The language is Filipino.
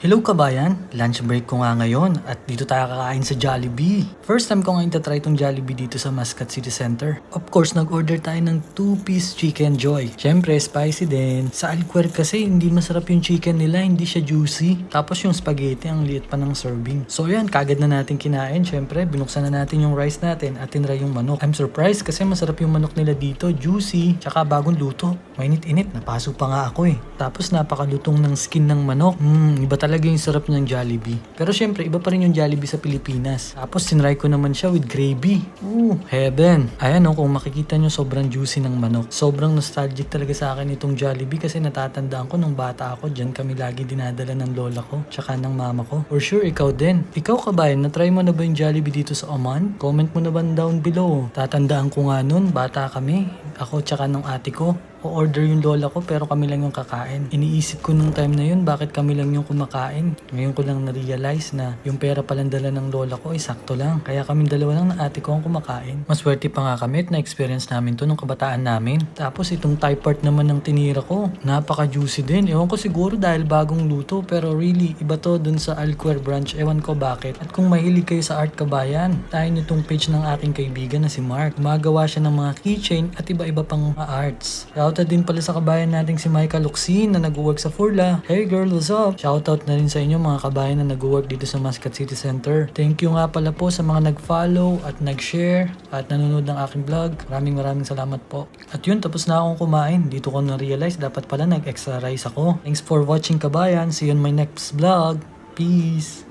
Hello kabayan, lunch break ko nga ngayon at dito tayo kakain sa Jollibee. First time ko ngayon tatry itong Jollibee dito sa Muscat City Center. Of course, nag-order tayo ng 2-piece chicken joy. Syempre, spicy din. Sa Alquer kasi, hindi masarap yung chicken nila, hindi siya juicy. Tapos yung spaghetti, ang liit pa ng serving. So yan, kagad na natin kinain. Syempre, binuksan na natin yung rice natin at tinry yung manok. I'm surprised kasi masarap yung manok nila dito, juicy, tsaka bagong luto. Mainit-init, napaso pa nga ako eh. Tapos napakalutong ng skin ng manok. Iba talaga yung sarap ng Jollibee. Pero syempre, iba pa rin yung Jollibee sa Pilipinas. Tapos sinry ko naman siya with gravy. Heaven. Ayan kung makikita nyo, sobrang juicy ng manok. Sobrang nostalgic talaga sa akin itong Jollibee kasi natatandaan ko nung bata ako, dyan kami lagi dinadala ng lola ko, tsaka ng mama ko. For sure, ikaw din. Ikaw kabayan, na-try mo na ba yung Jollibee dito sa Oman? Comment mo na ba down below? Tatandaan ko nga nun, bata kami. Ako tsaka ng ate ko. O-order yung lola ko pero kami lang yung kakain. Iniisip ko nung time na yun, bakit kami lang yung kumakain? Ngayon ko lang na-realize na yung pera palang dala ng lola ko ay sakto lang. Kaya kami dalawa lang na ate ko ang kumakain. Maswerte pa nga kami at na-experience namin to nung kabataan namin. Tapos itong Thai part naman ng tinira ko, napaka-juicy din. Ewan ko siguro dahil bagong luto pero really, iba to dun sa Alquer branch. Ewan ko bakit. At kung mahilig kayo sa art kabayan, tayo nitong page ng aking kaibigan na si Mark. Gumagawa siya ng mga keychain at iba-iba pang arts. Shoutout din pala sa kabayan nating si Micah Luxin na nag-work sa Furla. Hey girl, what's up? Shoutout na rin sa inyo mga kabayan na nag-work dito sa Muscat City Center. Thank you nga pala po sa mga nag-follow at nag-share at nanonood ng aking vlog. Maraming salamat po. At yun, tapos na akong kumain. Dito ko na-realize dapat pala nag-extra rice ako. Thanks for watching kabayan. See you on my next vlog. Peace!